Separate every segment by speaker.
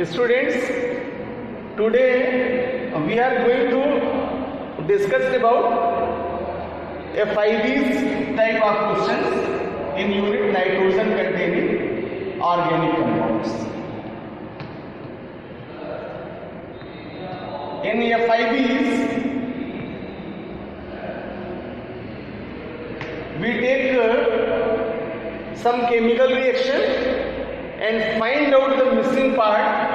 Speaker 1: Students, today we are going to discuss about a 5B's type of questions in unit nitrogen containing organic compounds. In a 5B's, we take some chemical reaction and find out the missing part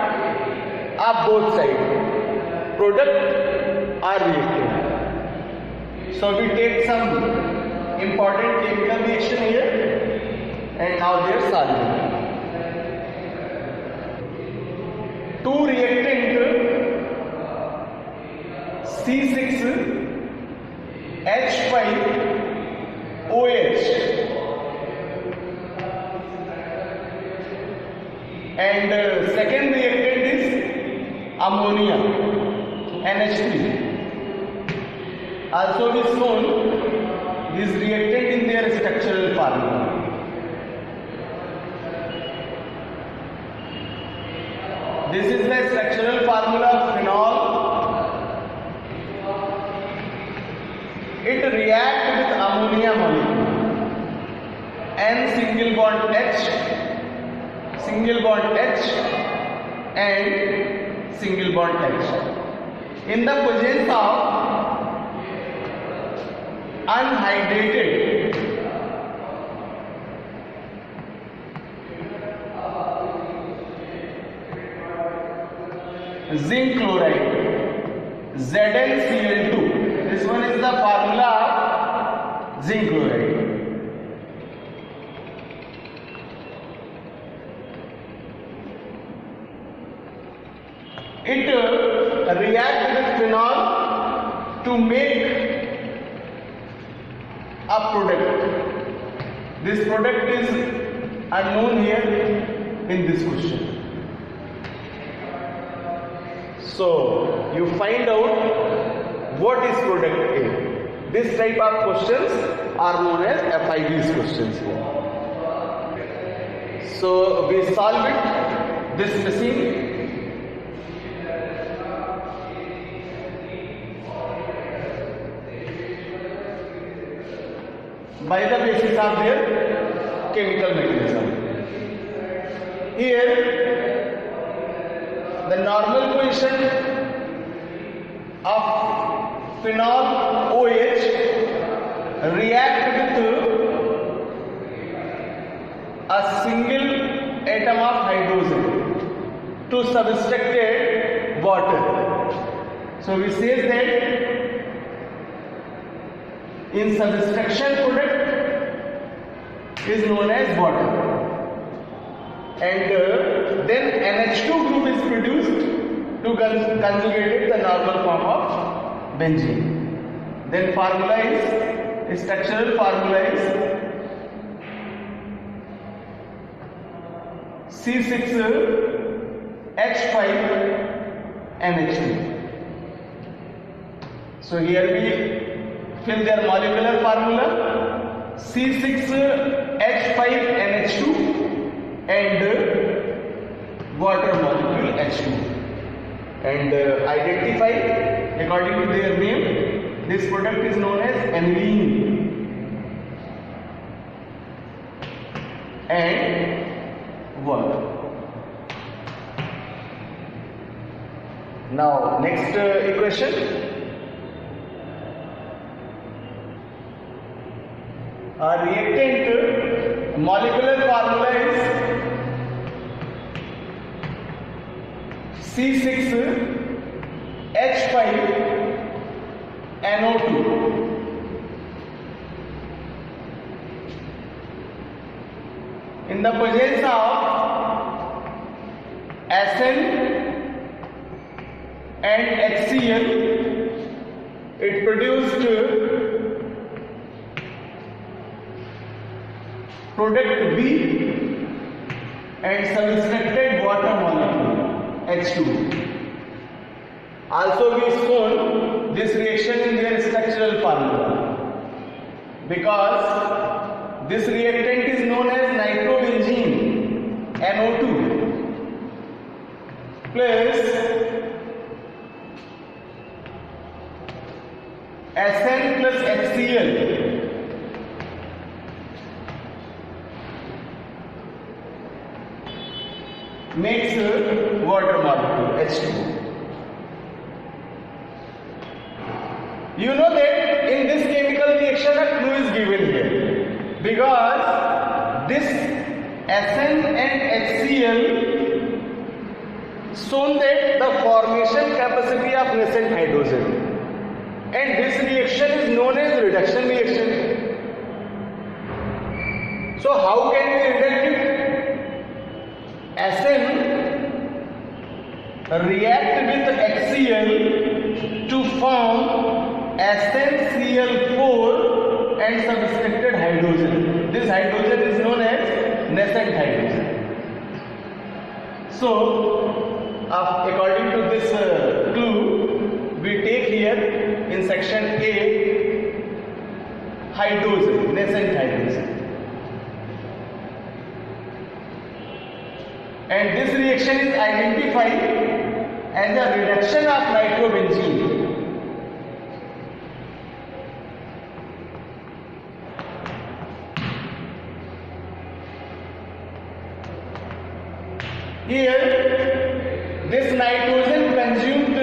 Speaker 1: of both sides, product or reactant. So we take some important chemical reaction here and now they are solving. Two reactant C6H5OH and second reactant is ammonia NH3. Also is shown this reactant in their structural formula. This is the structural formula of phenol. It reacts with ammonia molecule N single bond H, single bond H and single bond H in the presence of unhydrated zinc chloride ZnCl2. This one is the formula of zinc chloride. It reacts with phenol to make a product. This product is unknown here in this question. So you find out what is product A. This type of questions are known as FIB's questions here. So we solve it. This missing by the basis of their chemical mechanism. Here, the normal position of phenol OH react with a single atom of hydrogen to subtracted water. So we say that in subtraction product is known as water, and then NH2 group is produced to conjugate the normal form of benzene. Then formula is, structural formula is C6H5NH2. So here we fill their molecular formula C6H5NH2 and water molecule H2, and identify according to their name. This product is known as aniline and water. Now next equation. A reactant molecular formula is C6H5NO2. In the presence of Sn and HCl, it produced product B and subtracted water molecule H2. Also we shown this reaction in their structural formula because this reactant is known as nitrobenzene NO2. plus SN plus HCl makes water molecule H2O. You know that in this chemical reaction a clue is given here, because this SN and HCl shown that the formation capacity of nascent hydrogen, and this reaction is known as reduction reaction. So how can we reduct it? SN react with HCl to form SnCl4 and subtracted hydrogen. This hydrogen is known as nascent hydrogen. So according to this clue, we take here in section A hydrogen, nascent hydrogen. And this reaction is identified as a reduction of nitrobenzene. Here, this nitrogen consumed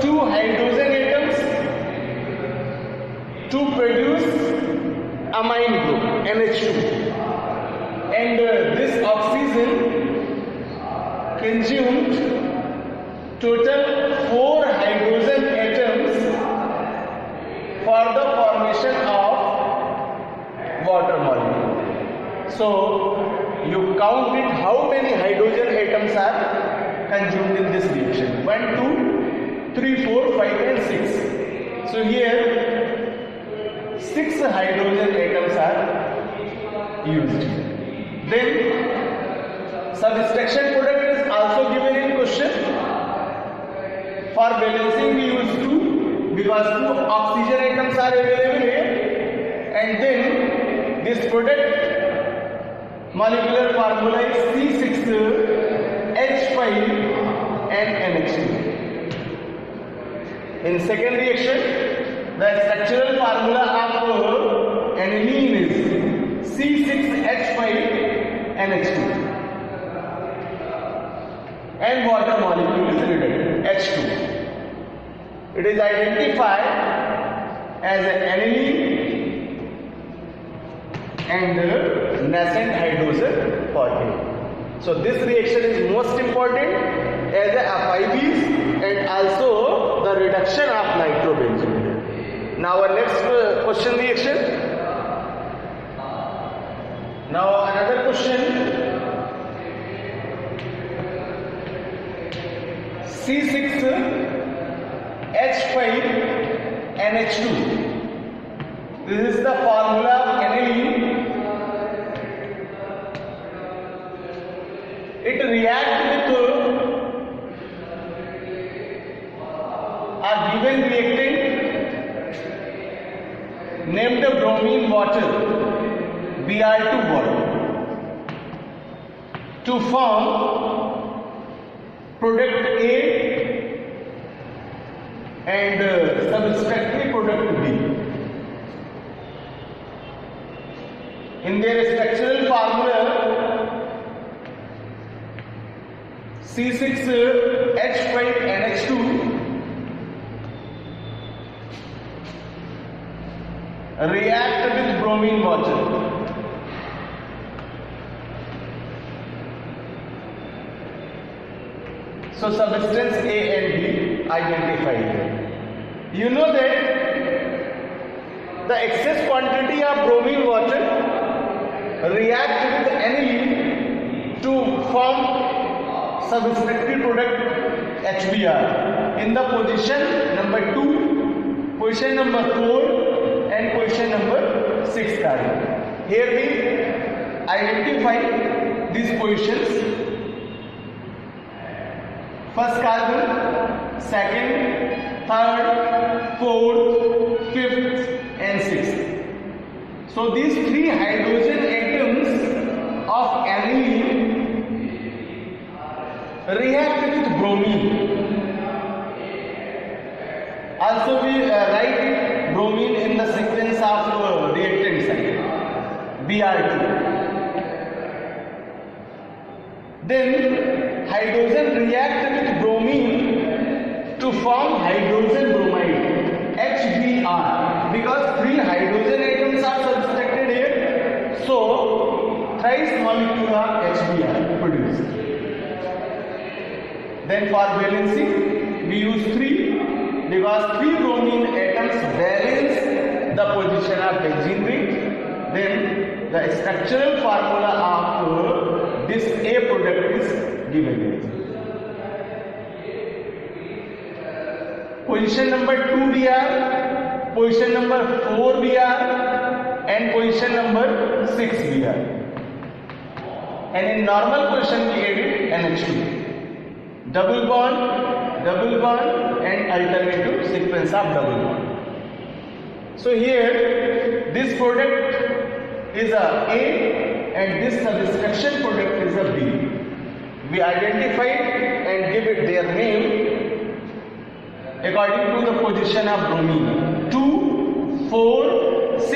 Speaker 1: two hydrogen atoms to produce amine group NH2, and this oxygen consumed total 4 hydrogen atoms for the formation of water molecule. So you count it, how many hydrogen atoms are consumed in this reaction. 1, 2, 3, 4, 5 and 6. So here 6 hydrogen atoms are used. Then subtraction product is also given in question. For balancing we use 2, because 2 oxygen atoms are available here, and then this product molecular formula is C6H5 and NH2. In second reaction, the structural formula of aniline is C6H5 NH2, and water molecule is written H2. It is identified as an aniline and nascent hydrogen formula. So this reaction is most important as a FIBs and also the reduction of nitrobenzene. Now our next question reaction. Now another question. C6H5NH2. This is the formula of aniline. It reacts with a given reactant named bromine water, Br2 water, to form product A and subtractive product B. In their structural formula, C6H5NH2 react with bromine water. So substance A and B identified. You know that the excess quantity of bromine water react with aniline to form subtractive product HBr in the position number 2, position number 4 and position number 6 carbon. Here we identify these positions. First carbon, second, third, fourth, fifth and sixth. So these 3 hydrogen atoms of aniline react with bromine. Also we write bromine in the sequence of reactant side, Br2. Then hydrogen react with bromine to form hydrogen bromide, HBr, because 3 hydrogen atoms are subtracted here, so thrice molecular HBr produced. Then for valency we use 3, because 3 bromine atoms balance the position of benzene ring. Then the structural formula of this A product is given here. Position number 2 Br, position number 4 Br, and position number 6 Br. And in normal position we added NH2. Double bond, and alternative sequence of double bond. So here this product is a A and this subtraction product is a B. We identify and give it their name according to the position of bromine. 2, 4, 6.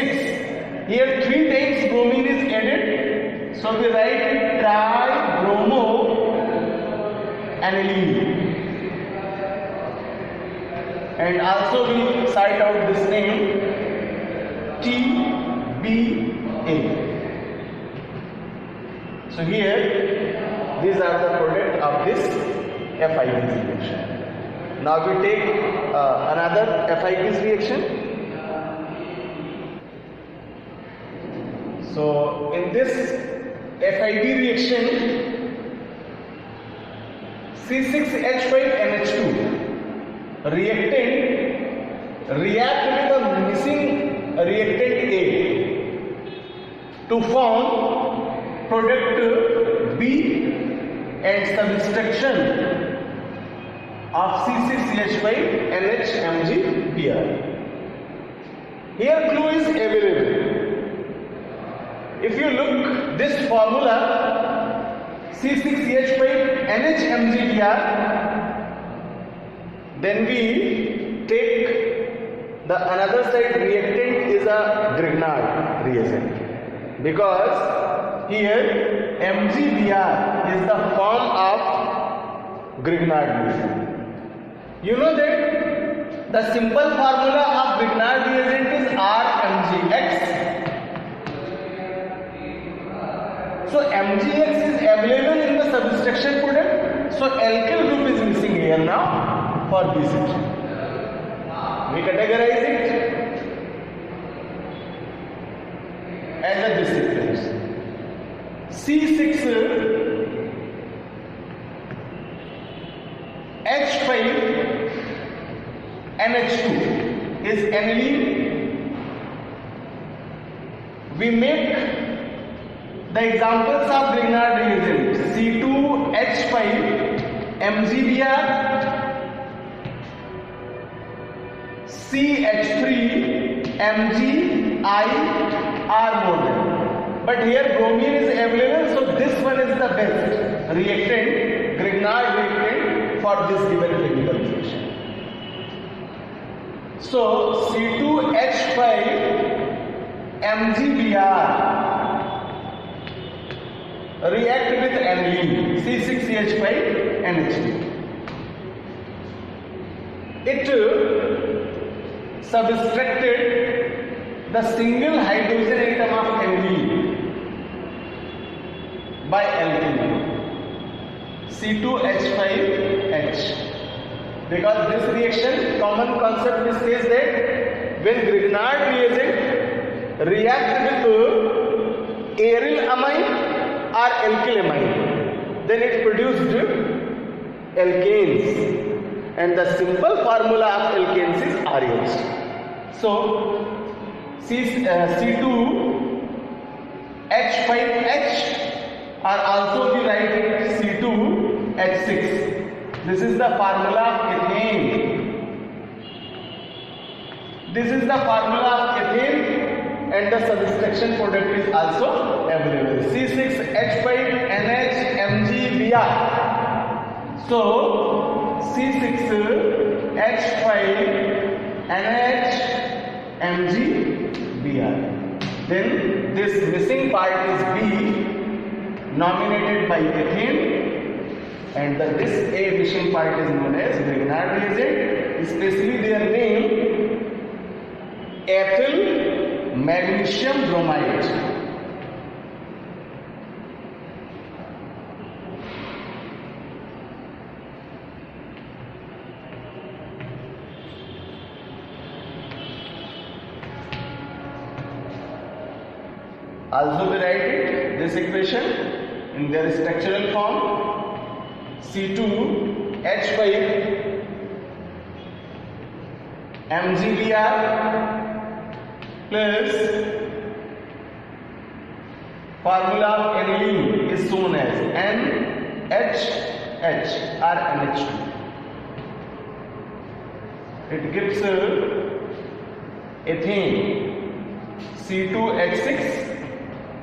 Speaker 1: Here 3 times bromine is added, so we write tribromoaniline. And also we cite out this name TBA. So here these are the product of this FIBs reaction. Now we take another FIBs reaction. So in this FIB reaction, C6H5NH2 reactant react with the missing reactant A to form product B and subtraction of C6H5NHMgBr. Here clue is available. If you look this formula C6H5NHMgBr, then we take the another side reactant is a Grignard reagent, because here MgBr is the form of Grignard reagent. You know that the simple formula of Grignard reagent is RMgX. So MgX is available in the subtraction product, so alkyl group is missing here now for this section. We categorize it as a this sequence. C6H5NH2 is aniline. We make the examples of Grignard reagent C2H5MgBr, CH3MgI are more than. But here bromine is available, so this one is the best reactant, Grignard reactant for this given chemical reaction. So C2H5MgBr react with aniline C6CH5NH2. It subtracted the single hydrogen atom of aniline by alkyl C2H5H. Because this reaction, common concept is says that when Grignard reagent react with aryl amine or alkyl amine, then it produced alkanes, and the simple formula of alkanes is RH. So C2H5H or also we write it C2H6. This is the formula of ethane. This is the formula of ethane, and the subtraction product is also available. C6H5NHMgBr. So C6H5NH(Mg)Br. Then this missing part is B, nominated by ethane, and this A missing part is known as Grignard reagent, especially their name ethyl magnesium bromide. Also we write it, this equation in their structural form, C2H5MgBr plus formula of aniline is shown as NHH or NH2. It gives ethane C2H6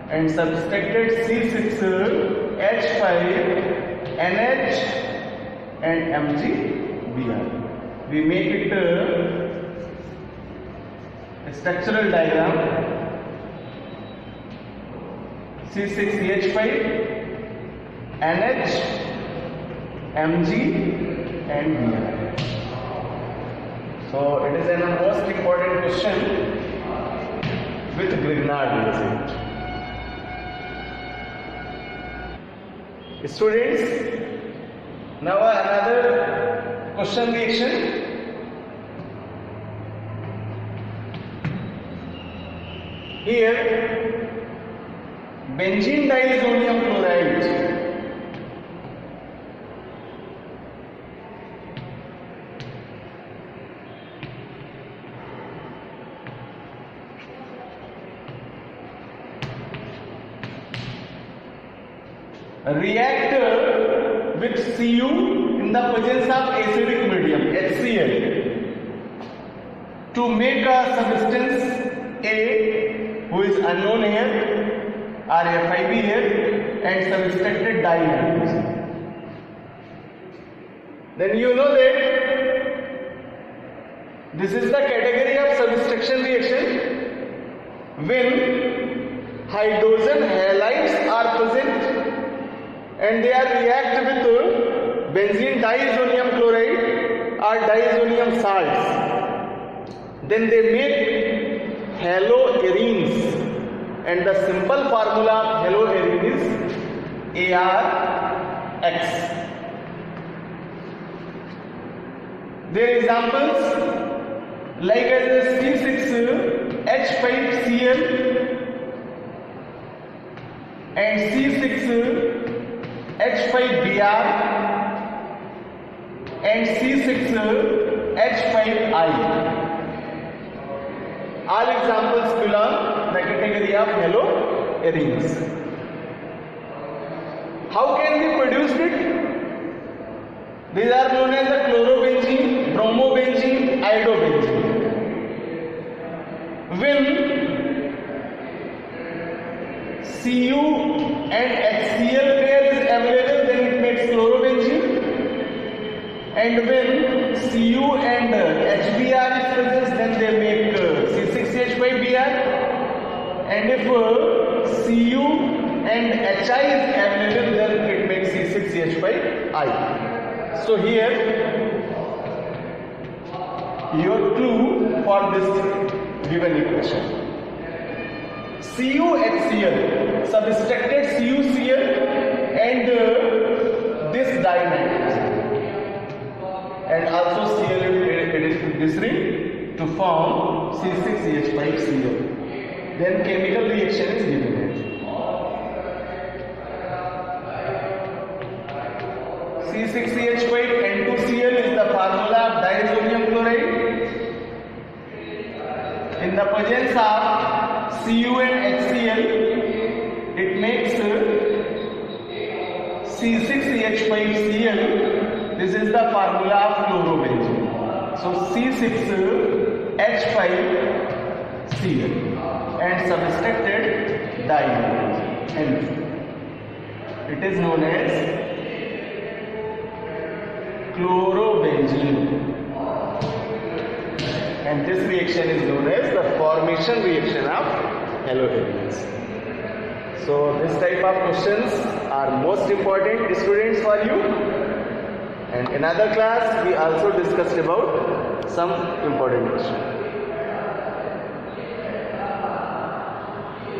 Speaker 1: and subtracted C6H5NH and MgBr. We make it a structural diagram. C6H5 NH Mg and Br. So it is a most important question with Grignard reagent. Students, now another question reaction. Here benzene diazonium chloride react with Cu in the presence of acidic medium HCl to make a substance A who is unknown here or FIB here and subtracted dinitrogen. Then you know that this is the category of subtraction reaction when hydrogen halides are present and they are react with benzene diazonium chloride or diazonium salts. Then they make haloarenes, and the simple formula of haloarene is ARX. Their examples like as C6H5Cl and C6H5Br and C6H5I. All examples belong the category of haloarenes. How can we produce it? These are known as the chlorobenzene, bromobenzene, iodobenzene. When Cu and HCl pair is available, then it makes chlorobenzene. And when Cu and HBr is present, then they make C6H5Br. And if Cu and Hi is available, then it makes C6H5I. So here your clue for this given equation. CuHCl, subtracted CuCl and this dinitrogen, and also Cl it is glycerin to form C6H5Cl. Then chemical reaction is given. C6H5N2Cl is the formula of diazonium chloride. In the presence of Cu and HCl, it makes C6H5Cl. This is the formula of chlorobenzene. So C6H5Cl and subtracted dinitrogen. It is known as chlorobenzene. And this reaction is known as the formation reaction of halogens. So this type of questions are most important, students, for you. And in another class we also discussed about some important questions.